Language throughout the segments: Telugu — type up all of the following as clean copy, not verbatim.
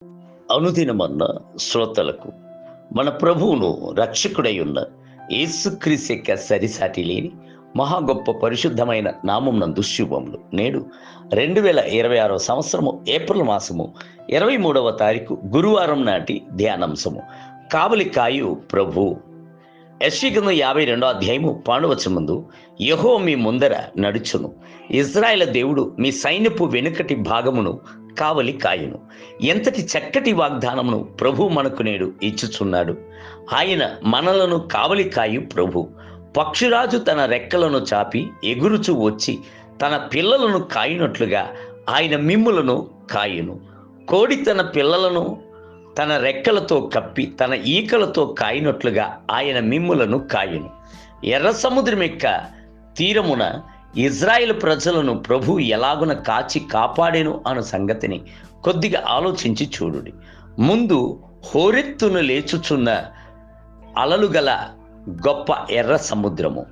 అనుదినమన్న శ్రోతలకు మన ప్రభువును రక్షకుడై ఉన్న యేసుక్రీస్తు యొక్క సరిసాటి లేని మహా గొప్ప పరిశుద్ధమైన నామం నందు శుభములు. నేడు 2026 సంవత్సరము ఏప్రిల్ మాసము 23వ తారీఖు గురువారం నాటి ధ్యానాంశము కావలి కాయు ప్రభు. యెషయా గ్రంథం 52వ అధ్యాయము 12వ వచనమందు యెహోవా మీ ముందర నడుచును, ఇశ్రాయేలు దేవుడు మీ సైన్యపు వెనుకటి భాగమును కావలి కాయును. ఎంతటి చక్కటి వాగ్దానమును ప్రభు మనకు నేడు ఇచ్చుచున్నాడు. ఆయన మనలను కావలి కాయు ప్రభు. పక్షిరాజు తన రెక్కలను చాపి ఎగురుచు వచ్చి తన పిల్లలను కాయునట్లుగా ఆయన మిమ్ములను కాయును. కోడి తన పిల్లలను తన రెక్కలతో కప్పి తన ఈకలతో కాయినట్లుగా ఆయన మిమ్ములను కాయును. ఎర్ర సముద్రం యొక్క తీరమున ఇజ్రాయేల్ ప్రజలను ప్రభు ఎలాగున కాచి కాపాడేను అను సంగతిని కొద్దిగా ఆలోచించి చూడుడి. ముందు హోరెత్తును లేచుచున్న అలలు గల గొప్ప ఎర్ర సముద్రము,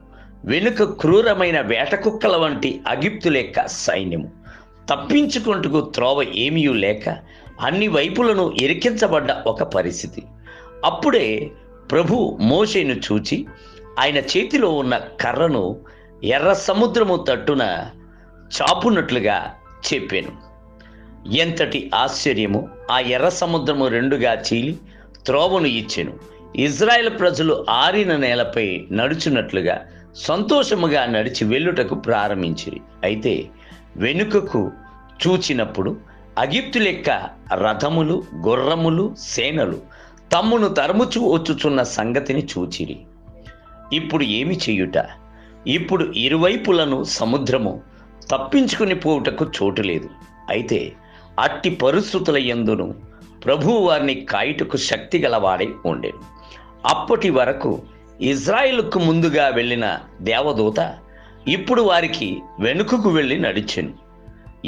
వెనుక క్రూరమైన వేటకుక్కల వంటి అగిప్తు లేక సైన్యము, తప్పించుకుంటూ త్రోవ ఏమీ లేక అన్ని వైపులను ఇరికించబడ్డ ఒక పరిస్థితి. అప్పుడే ప్రభు మోషేను చూచి ఆయన చేతిలో ఉన్న కర్రను ఎర్ర సముద్రము తట్టున చాపునట్లుగా చెప్పాను. ఎంతటి ఆశ్చర్యము! ఆ ఎర్ర సముద్రము రెండుగా చీలి త్రోవను ఇచ్చెను. ఇజ్రాయేల్ ప్రజలు ఆరిన నేలపై నడుచున్నట్లుగా సంతోషముగా నడిచి వెళ్ళుటకు ప్రారంభించిరి. అయితే వెనుకకు చూచినప్పుడు అగిప్తు లెక్క రథములు, గుర్రములు, సేనలు తమ్మును తరుముచు వచ్చుచున్న సంగతిని చూచిరి. ఇప్పుడు ఏమి చేయుట? ఇప్పుడు ఇరువైపులను సముద్రము, తప్పించుకుని పోవుటకు చోటు లేదు. అయితే అట్టి పరిస్థితుల యందును ప్రభువు వారిని కాయుటకు శక్తి గలవాడై ఉండెను. అప్పటి వరకు ఇజ్రాయేలుకు ముందుగా వెళ్ళిన దేవదూత ఇప్పుడు వారికి వెనుకకు వెళ్ళి నడిచెను.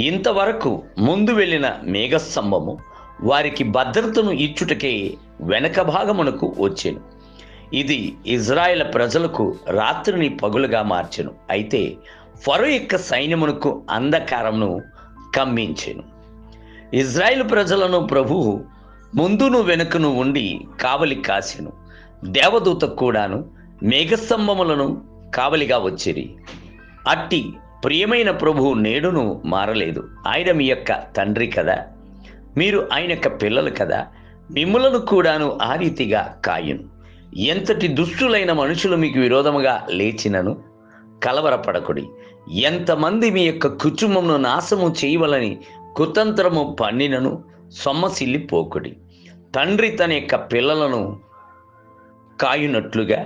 ఇంతవరకు ముందు వెళ్ళిన మేఘస్తంభము వారికి భద్రతను ఇచ్చుటకే వెనక భాగమునకు వచ్చెను. ఇది ఇజ్రాయేల్ ప్రజలకు రాత్రిని పగులుగా మార్చెను. అయితే ఫరో యొక్క సైన్యమునకు అంధకారమును కమ్మించెను. ఇజ్రాయేల్ ప్రజలను ప్రభువు ముందును వెనుకను ఉండి కావలి కాసెను. దేవదూత కూడాను మేఘస్తంభములను కావలిగా వచ్చిరి. అట్టి ప్రియమైన ప్రభువు నేడును మారలేదు. ఆయన మీ యొక్క తండ్రి కదా, మీరు ఆయన యొక్క పిల్లలు కదా, మిమ్ములను కూడాను ఆ రీతిగా కాయును. ఎంతటి దుష్టులైన మనుషులు మీకు విరోధముగా లేచినను కలవరపడకుడి. ఎంతమంది మీ యొక్క కుటుంబమును నాశము చేయవలని కుతంత్రము పన్నినను సొమ్మసిల్లిపోకుడి. తండ్రి తన యొక్క పిల్లలను కాయునట్లుగా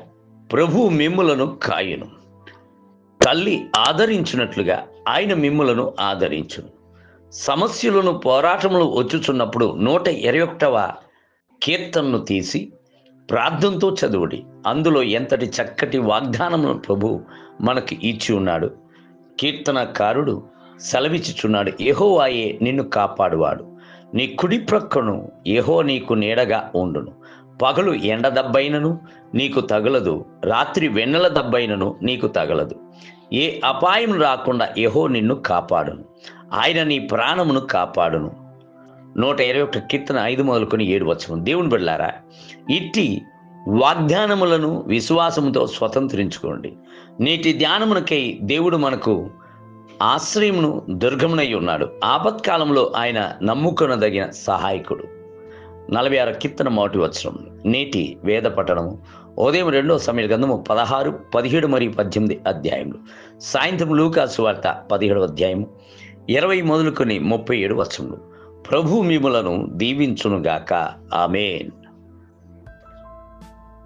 ప్రభువు మిమ్ములను కాయును. తల్లి ఆదరించినట్లుగా ఆయన మిమ్ములను ఆదరించును. సమస్యలను, పోరాటములు వచ్చుచున్నప్పుడు 121వ కీర్తనను తీసి ప్రార్థనతో చదువుడి. అందులో ఎంతటి చక్కటి వాగ్దానమును ప్రభు మనకి ఇచ్చి ఉన్నాడు. కీర్తనకారుడు సెలవిచ్చుచున్నాడు, యెహోవాయే నిన్ను కాపాడువాడు, నీ కుడి ప్రక్కను యెహోవా నీకు నీడగా ఉండును. పగలు ఎండ దెబ్బైనను నీకు తగలదు, రాత్రి వెన్నెల దెబ్బైనను నీకు తగలదు. ఏ అపాయం రాకుండా యెహోవా నిన్ను కాపాడును, ఆయన నీ ప్రాణమును కాపాడును. 121 కీర్తన 5 మొదలుకొని 7 వచనం. దేవుని బిడ్డలారా, ఇట్టి వాగ్దానములను విశ్వాసముతో స్వతంత్రించుకోండి. నేటి ధ్యానమునకై దేవుడు మనకు ఆశ్రయమును, దుర్గమునై ఉన్నాడు. ఆపత్కాలంలో ఆయన నమ్ముకొనదగిన సహాయకుడు. 46 కీర్తన 1 వచనం. నేటి వేద పఠనము ఉదయం 2వ సమూయేలు గ్రంథము 16, 17 మరియు 18 అధ్యాయములు. సాయంత్రం లూకా సువార్త 17వ అధ్యాయము 20 మొదలుకొని 37 వచనములు. ప్రభు మిమ్ములను దీవించునుగాక. ఆమేన్.